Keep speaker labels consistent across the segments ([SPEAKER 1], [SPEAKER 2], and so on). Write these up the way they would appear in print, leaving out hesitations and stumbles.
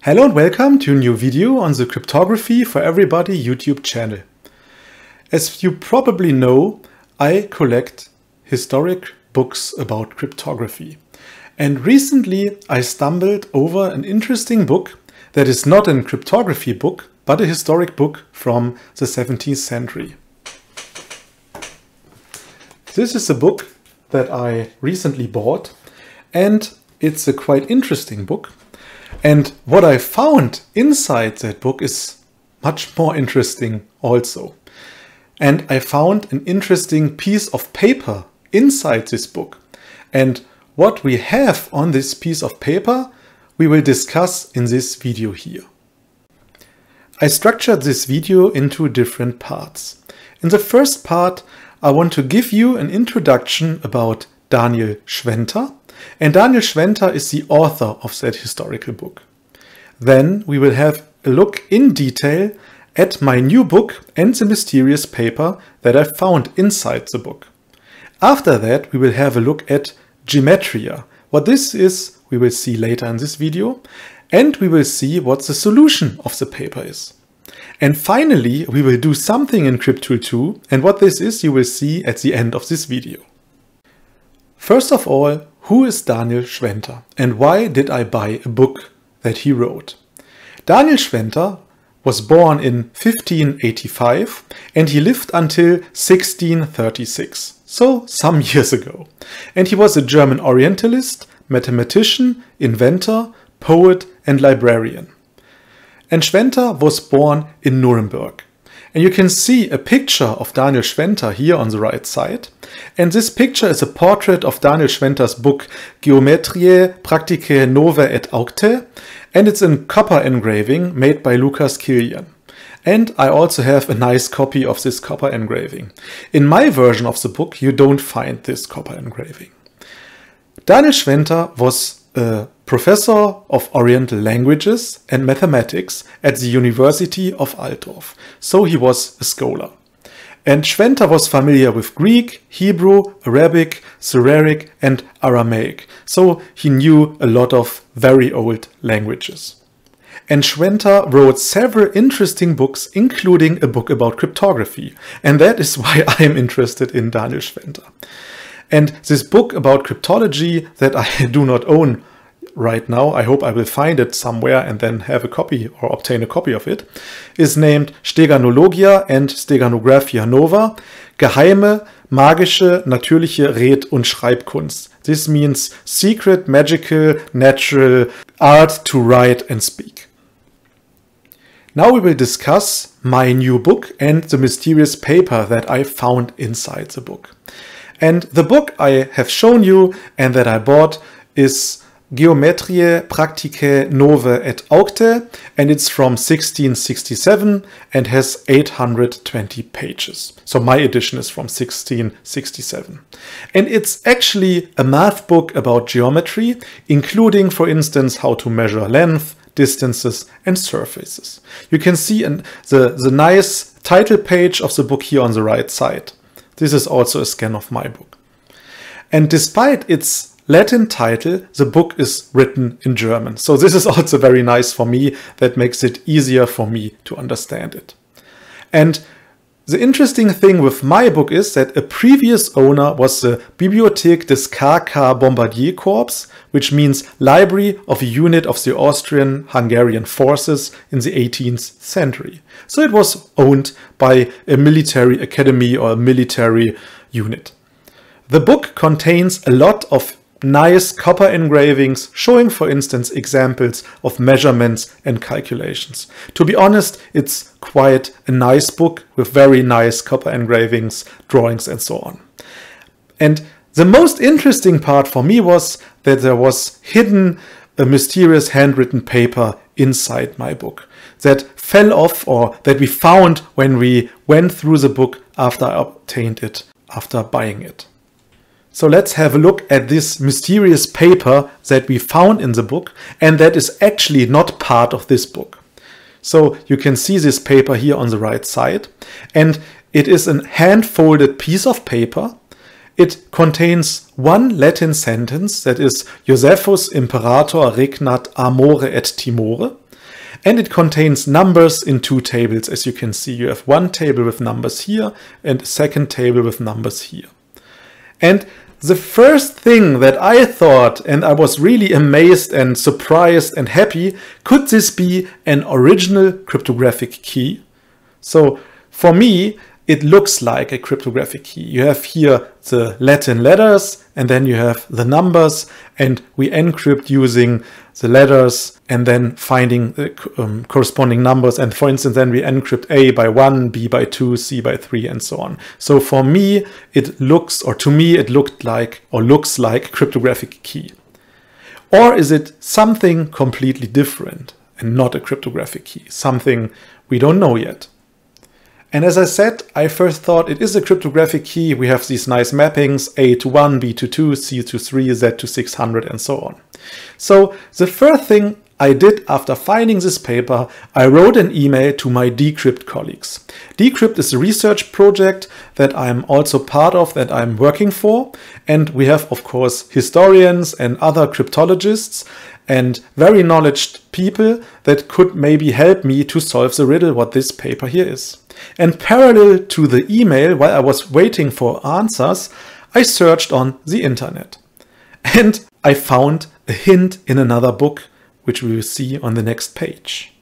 [SPEAKER 1] Hello and welcome to a new video on the Cryptography for Everybody YouTube channel. As you probably know, I collect historic books about cryptography. And recently I stumbled over an interesting book that is not a cryptography book, but a historic book from the 17th century. This is a book that I recently bought, and it's a quite interesting book. And what I found inside that book is much more interesting also. And I found an interesting piece of paper inside this book. And what we have on this piece of paper, we will discuss in this video here. I structured this video into different parts. In the first part, I want to give you an introduction about Daniel Schwenter. And Daniel Schwenter is the author of that historical book. Then we will have a look in detail at my new book and the mysterious paper that I found inside the book. After that, we will have a look at Gematria. What this is, we will see later in this video, and we will see what the solution of the paper is. And finally, we will do something in CrypTool too, and what this is you will see at the end of this video. First of all, who is Daniel Schwenter and why did I buy a book that he wrote? Daniel Schwenter was born in 1585 and he lived until 1636, so some years ago. And he was a German Orientalist, mathematician, inventor, poet and librarian. And Schwenter was born in Nuremberg. And you can see a picture of Daniel Schwenter here on the right side. And this picture is a portrait of Daniel Schwenter's book Gematria, Practicae Novae et Auctae. And it's in copper engraving made by Lucas Kilian. And I also have a nice copy of this copper engraving. In my version of the book, you don't find this copper engraving. Daniel Schwenter was a professor of Oriental languages and mathematics at the University of Altdorf, so he was a scholar. And Schwenter was familiar with Greek, Hebrew, Arabic, Syriac and Aramaic, so he knew a lot of very old languages. And Schwenter wrote several interesting books, including a book about cryptography, and that is why I am interested in Daniel Schwenter. And this book about cryptology that I do not own right now, I hope I will find it somewhere and then have a copy or obtain a copy of it, is named Steganologia and Steganographia Nova, Geheime, magische, natürliche Red- und Schreibkunst. This means secret, magical, natural art to write and speak. Now we will discuss my new book and the mysterious paper that I found inside the book. And the book I have shown you and that I bought is Gematria, Practicae Novae et Auctae, and it's from 1667 and has 820 pages. So my edition is from 1667. And it's actually a math book about geometry, including, for instance, how to measure length, distances and surfaces. You can see the nice title page of the book here on the right side. This is also a scan of my book. And despite its Latin title, the book is written in German. So this is also very nice for me. That makes it easier for me to understand it. And the interesting thing with my book is that a previous owner was the Bibliothek des KK Bombardier Corps, which means Library of a Unit of the Austrian-Hungarian Forces in the 18th century. So it was owned by a military academy or a military unit. The book contains a lot of nice copper engravings showing, for instance, examples of measurements and calculations. To be honest, it's quite a nice book with very nice copper engravings, drawings and so on. And the most interesting part for me was that there was hidden a mysterious handwritten paper inside my book that fell off or that we found when we went through the book after I obtained it, after buying it. So let's have a look at this mysterious paper that we found in the book and that is actually not part of this book. So you can see this paper here on the right side and it is a hand-folded piece of paper. It contains one Latin sentence that is Josephus Imperator regnat amore et timore. And it contains numbers in two tables. As you can see, you have one table with numbers here and a second table with numbers here. And the first thing that I thought, and I was really amazed and surprised and happy, could this be an original cryptographic key? So for me, it looks like a cryptographic key. You have here the Latin letters, and then you have the numbers, and we encrypt using the letters and then finding the corresponding numbers. And for instance, then we encrypt A by 1, B by 2, C by 3, and so on. So for me, it looks, or to me, it looked like, or looks like a cryptographic key. Or is it something completely different and not a cryptographic key? Something we don't know yet. And as I said, I first thought it is a cryptographic key. We have these nice mappings, A to 1, B to 2, C to 3, Z to 600, and so on. So the first thing I did after finding this paper, I wrote an email to my Decrypt colleagues. Decrypt is a research project that I'm also part of, that I'm working for. And we have, of course, historians and other cryptologists and very knowledgeable people that could maybe help me to solve the riddle what this paper here is. And parallel to the email, while I was waiting for answers, I searched on the internet. And I found a hint in another book, which we will see on the next page.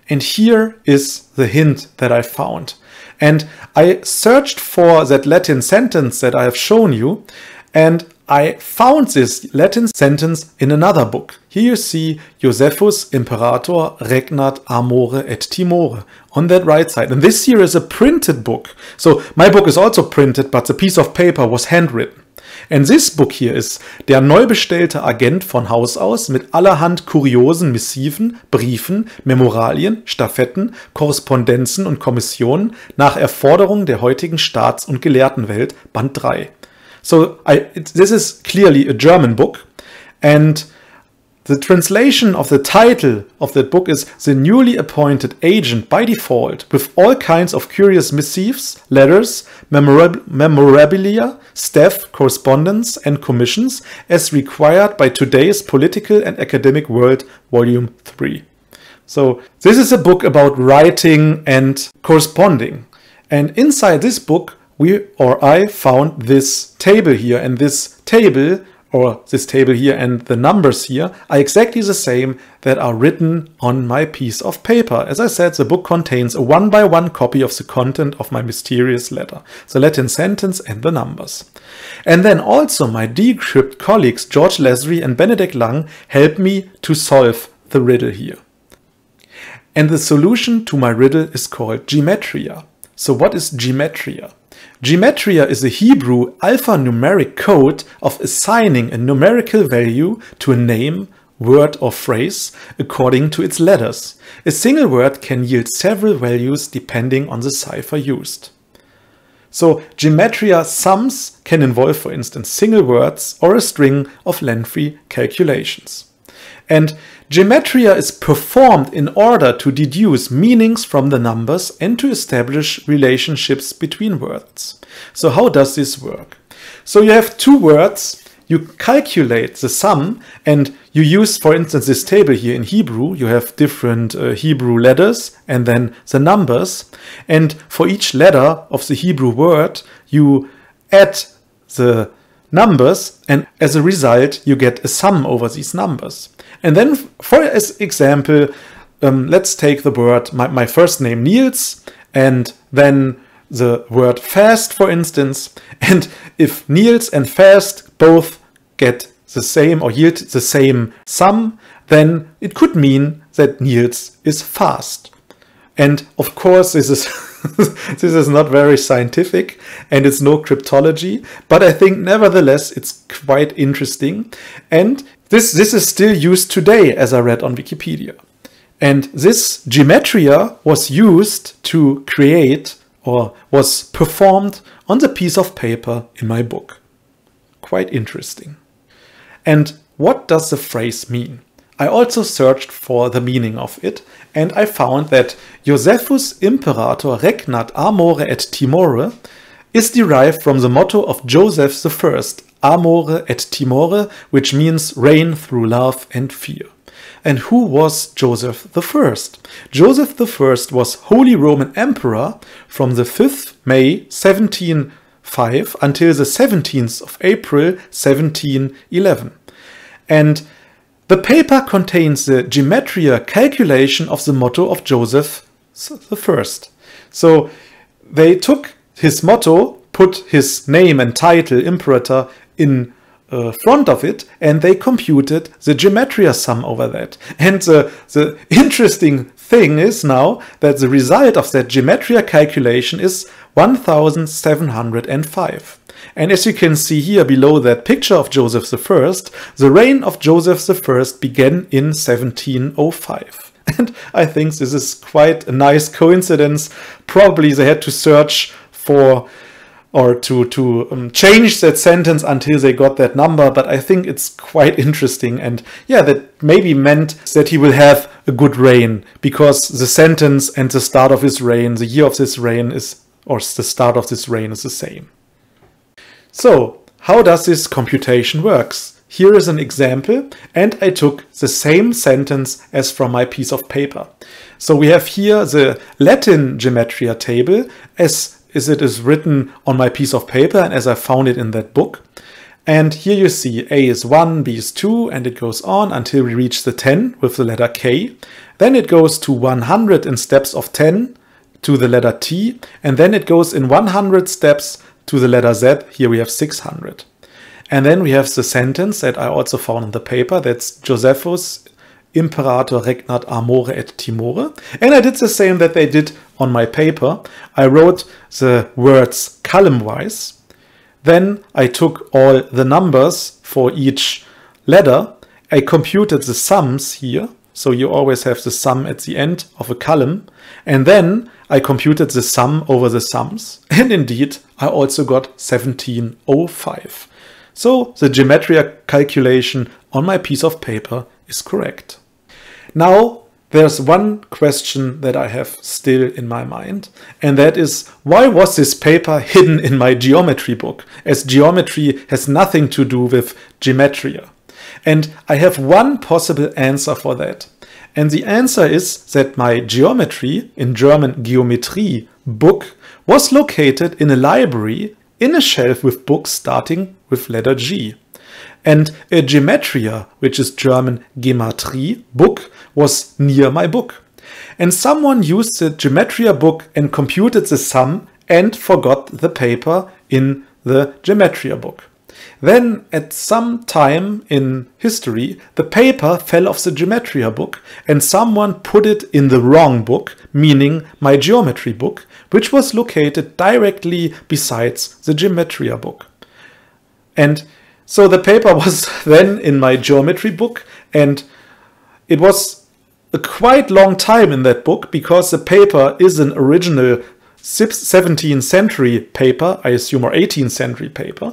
[SPEAKER 1] And here is the hint that I found. And I searched for that Latin sentence that I have shown you, and I found this Latin sentence in another book. Here you see Josephus Imperator regnat amore et timore on that right side. And this here is a printed book. So my book is also printed, but the piece of paper was handwritten. And this book hier ist der neu bestellte Agent von Haus aus mit allerhand kuriosen Missiven, Briefen, Memoralien, Stafetten, Korrespondenzen und Kommissionen nach Erforderung der heutigen Staats- und Gelehrtenwelt, Band 3. So this is clearly a German book, and the translation of the title of that book is The Newly Appointed Agent by Default, with all kinds of curious missives, letters, memorabilia, staff, correspondence, and commissions as required by today's political and academic world, Volume 3. So this is a book about writing and corresponding. And inside this book, I found this table here, and this table here and the numbers here are exactly the same that are written on my piece of paper. As I said, the book contains a one-by-one copy of the content of my mysterious letter, the Latin sentence and the numbers. And then also my Decrypt colleagues George Leslie and Benedict Lang helped me to solve the riddle here. And the solution to my riddle is called Gematria. So what is Gematria? Gematria is a Hebrew alphanumeric code of assigning a numerical value to a name, word or phrase according to its letters. A single word can yield several values depending on the cipher used. So Gematria sums can involve, for instance, single words or a string of lengthy calculations. And Gematria is performed in order to deduce meanings from the numbers and to establish relationships between words. So how does this work? So you have two words, you calculate the sum, and you use, for instance, this table here in Hebrew. You have different Hebrew letters and then the numbers. And for each letter of the Hebrew word, you add the numbers, and as a result, you get a sum over these numbers. And then, for example, let's take the word, my first name Niels, and then the word fast, for instance. And if Niels and fast both get the same or yield the same sum, then it could mean that Niels is fast. And of course, this is this is not very scientific and it's no cryptology, but I think nevertheless it's quite interesting. And this is still used today, as I read on Wikipedia. And this Gematria was used to create, or was performed on the piece of paper in my book. Quite interesting. And what does the phrase mean? I also searched for the meaning of it, and I found that Josephus Imperator regnat amore et timore is derived from the motto of Joseph I, amore et timore, which means reign through love and fear. And who was Joseph I? Joseph I was Holy Roman Emperor from the 5th May 1705 until the 17th of April 1711. And the paper contains the Gematria calculation of the motto of Joseph I. So they took his motto, put his name and title, Imperator, in front of it, and they computed the Gematria sum over that. And the interesting thing is now that the result of that Gematria calculation is 1705. And as you can see here below that picture of Joseph I, the reign of Joseph I began in 1705. And I think this is quite a nice coincidence. Probably they had to search for or to change that sentence until they got that number, but I think it's quite interesting. And yeah, that maybe meant that he will have a good reign, because the sentence and the start of his reign, the year of this reign is, or the start of this reign is the same. So how does this computation works? Here is an example, and I took the same sentence as from my piece of paper. So we have here the Latin Gematria table as it is written on my piece of paper and as I found it in that book. And here you see A is 1, B is 2, and it goes on until we reach the 10 with the letter K. Then it goes to 100 in steps of 10 to the letter T, and then it goes in 100 steps to the letter Z. Here we have 600. And then we have the sentence that I also found in the paper, that's Josephus Imperator regnat amore et timore. And I did the same that they did on my paper. I wrote the words column-wise. Then I took all the numbers for each letter. I computed the sums here. So you always have the sum at the end of a column. And then I computed the sum over the sums. And indeed, I also got 1705. So the Gematria calculation on my piece of paper is correct. Now, there's one question that I have still in my mind, and that is, why was this paper hidden in my geometry book, as geometry has nothing to do with Gematria? And I have one possible answer for that. And the answer is that my geometry, in German Geometrie, book was located in a library in a shelf with books starting with letter G. And a Gematria, which is German Gematrie, book was near my book. And someone used the Gematria book and computed the sum and forgot the paper in the Gematria book. Then at some time in history, the paper fell off the Gematria book and someone put it in the wrong book, meaning my geometry book, which was located directly besides the Gematria book. And so the paper was then in my geometry book, and it was a quite long time in that book because the paper is an original 17th century paper, I assume, or 18th century paper.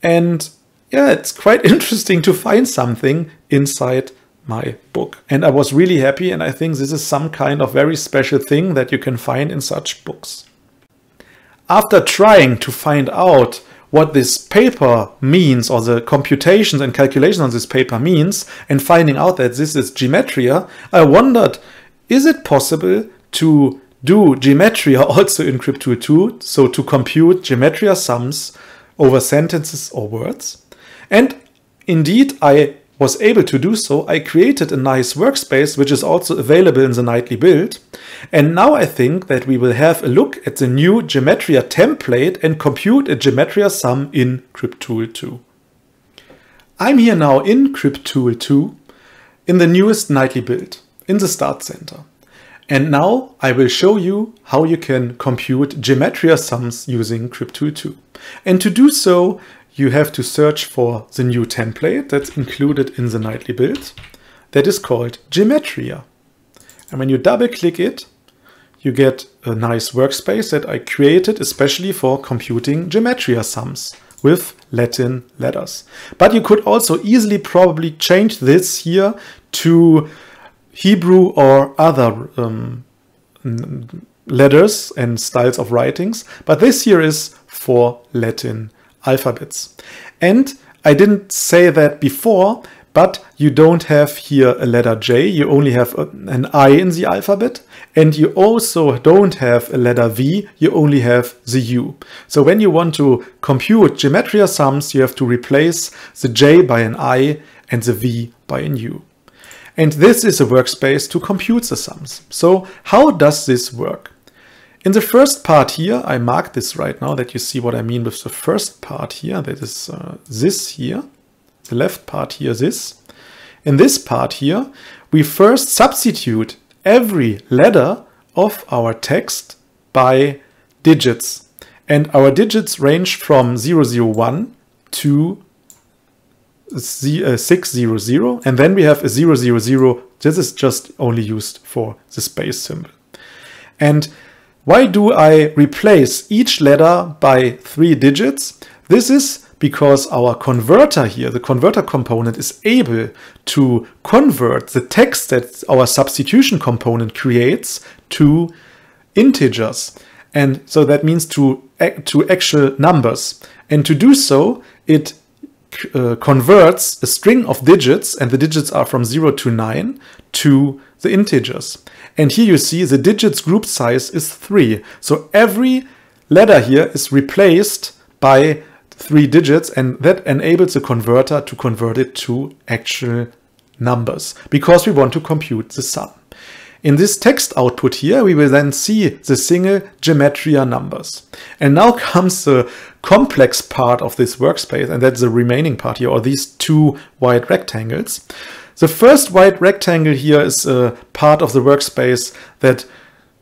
[SPEAKER 1] And yeah, it's quite interesting to find something inside my book. And I was really happy, and I think this is some kind of very special thing that you can find in such books. After trying to find out what this paper means, or the computations and calculations on this paper means, and finding out that this is Gematria, I wondered, is it possible to do Gematria also in CrypTool 2, so to compute Gematria sums over sentences or words? And indeed, I was able to do so. I created a nice workspace, which is also available in the nightly build. And now I think that we will have a look at the new Gematria template and compute a Gematria sum in CrypTool 2. I'm here now in CrypTool 2 in the newest nightly build in the Start Center. And now I will show you how you can compute Gematria sums using CrypTool 2. And to do so, you have to search for the new template that's included in the nightly build that is called Gematria. And when you double click it, you get a nice workspace that I created especially for computing Gematria sums with Latin letters. But you could also easily probably change this here to Hebrew or other letters and styles of writings. But this here is for Latin alphabets. And I didn't say that before, but you don't have here a letter J, you only have an I in the alphabet, and you also don't have a letter V, you only have the U. So when you want to compute Gematria sums, you have to replace the J by an I and the V by an U. And this is a workspace to compute the sums. So how does this work? In the first part here, I mark this right now that you see what I mean with the first part here. That is this here, the left part here, this. In this part here, we first substitute every letter of our text by digits. And our digits range from 001 to 600. And then we have a 000. This is just only used for the space symbol. And why do I replace each letter by 3 digits? This is because our converter here, the converter component, is able to convert the text that our substitution component creates to integers. And so that means to actual numbers. And to do so, it converts a string of digits, and the digits are from 0 to 9, to the integers. And here you see the digits group size is 3. So every letter here is replaced by 3 digits, and that enables the converter to convert it to actual numbers, because we want to compute the sum. In this text output here, we will then see the single Gematria numbers. And now comes the complex part of this workspace, and that's the remaining part here, or these 2 white rectangles. The first white rectangle here is a part of the workspace that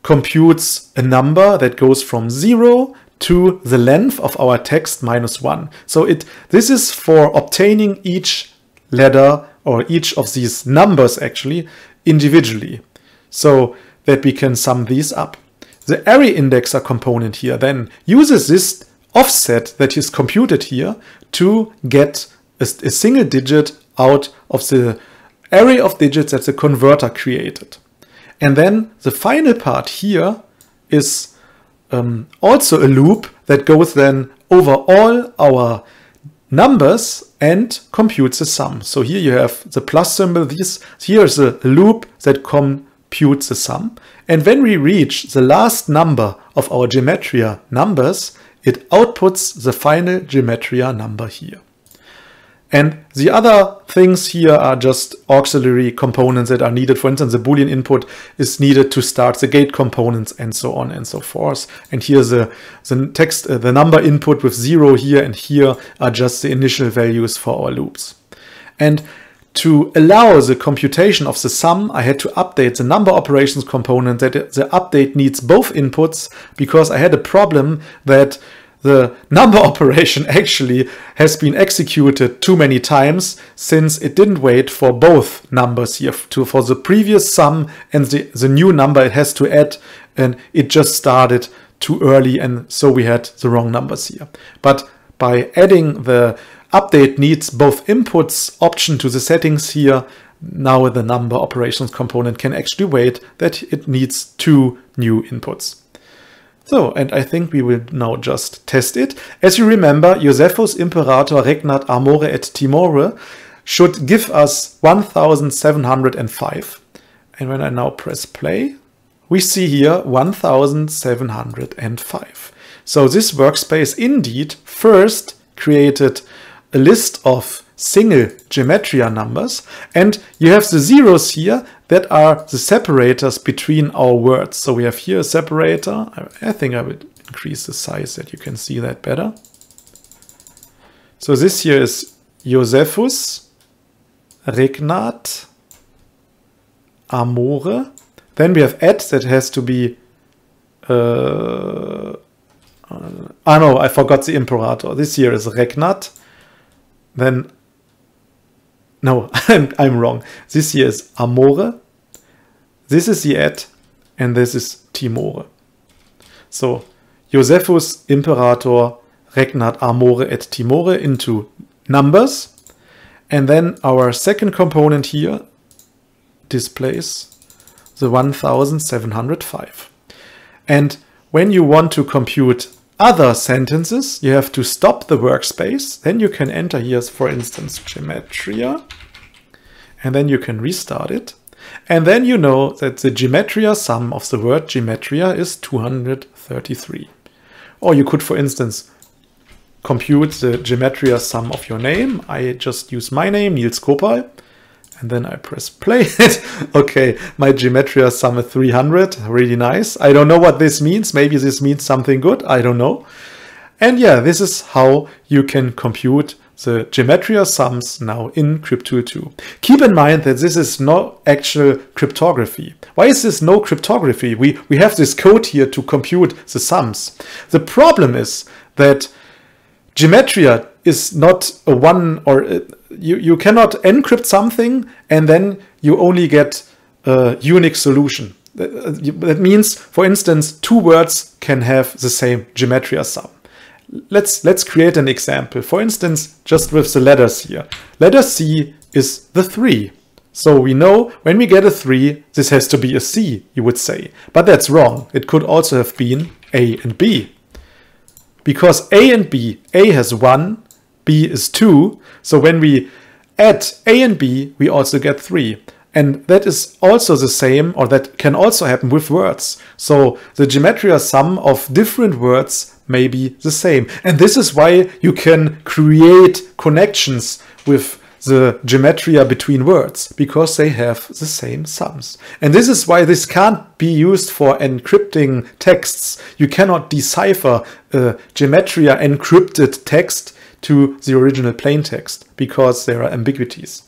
[SPEAKER 1] computes a number that goes from 0 to the length of our text minus 1. So this is for obtaining each letter, or each of these numbers actually, individually, so that we can sum these up. The array indexer component here then uses this offset that is computed here to get a single digit out of the array of digits that the converter created. And then the final part here is also a loop that goes then over all our numbers and computes the sum. So here you have the plus symbol. Here is a loop that computes the sum. And when we reach the last number of our Gematria numbers, it outputs the final Gematria number here. And the other things here are just auxiliary components that are needed. For instance, the Boolean input is needed to start the gate components, and so on and so forth. And here's the text, the number input with 0 here and here are just the initial values for our loops. And to allow the computation of the sum, I had to update the number operations component. That the update needs both inputs, because I had a problem that the number operation actually has been executed too many times, since it didn't wait for both numbers here, for the previous sum and the new number it has to add, and it just started too early, and so we had the wrong numbers here. But by adding the update needs both inputs option to the settings here, now the number operations component can actually wait that it needs 2 new inputs. So, and I think we will now just test it. As you remember, Josephus Imperator regnat amore et timore should give us 1705. And when I now press play, we see here 1705. So this workspace indeed first created a list of single Gematria numbers, and you have the zeros here that are the separators between our words. So we have here a separator. I think I will increase the size that you can see that better. So this here is Josephus regnat amore. Then we have et that has to be no, I forgot the imperator. This here is regnat. Then no, I'm wrong. This here is amore. This is the et, and this is timore. So Josephus Imperator regnat amore et timore into numbers. And then our second component here displays the 1705. And when you want to compute other sentences, you have to stop the workspace. Then you can enter here, for instance, Gematria. and then you can restart it. And then you know that the Gematria sum of the word Gematria is 233. Or you could, for instance, compute the Gematria sum of your name. I just use my name, Niels Kopal, and then I press play. Okay, my Gematria sum is 300, really nice. I don't know what this means. Maybe this means something good, I don't know. And yeah, this is how you can compute the Gematria sums now in CrypTool 2. Keep in mind that this is no actual cryptography. Why is this no cryptography? We have this code here to compute the sums. The problem is that Gematria is not a one, or you cannot encrypt something and then you only get a unique solution. That means, for instance, two words can have the same Gematria sum. Let's create an example. For instance, just with the letters here. Letter C is the 3. So we know when we get a 3, this has to be a C, you would say. But that's wrong. It could also have been A and B. Because A and B, A has 1, B is 2. So when we add A and B, we also get 3. And that is also the same, or that can also happen with words. So the Gematria sum of different words may be the same. And this is why you can create connections with the Gematria between words, because they have the same sums. And this is why this can't be used for encrypting texts. You cannot decipher a Gematria encrypted text to the original plain text, because there are ambiguities.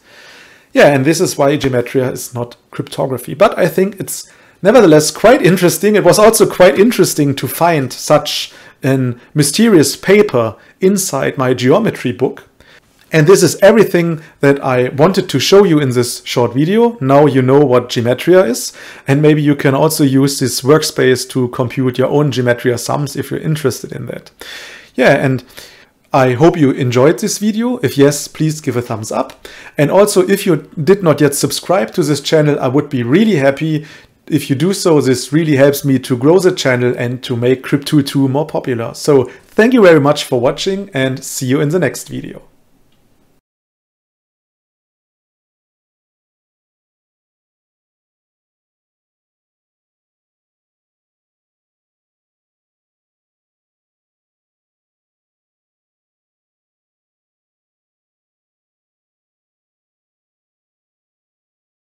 [SPEAKER 1] Yeah, and this is why Gematria is not cryptography. But I think it's nevertheless quite interesting. It was also quite interesting to find such a mysterious paper inside my geometry book. And this is everything that I wanted to show you in this short video. Now you know what Gematria is, and maybe you can also use this workspace to compute your own Gematria sums if you're interested in that. Yeah, and I hope you enjoyed this video. If yes, please give a thumbs up. And also, if you did not yet subscribe to this channel, I would be really happy if you do so. This really helps me to grow the channel and to make CrypTool 2 more popular. So thank you very much for watching, and see you in the next video.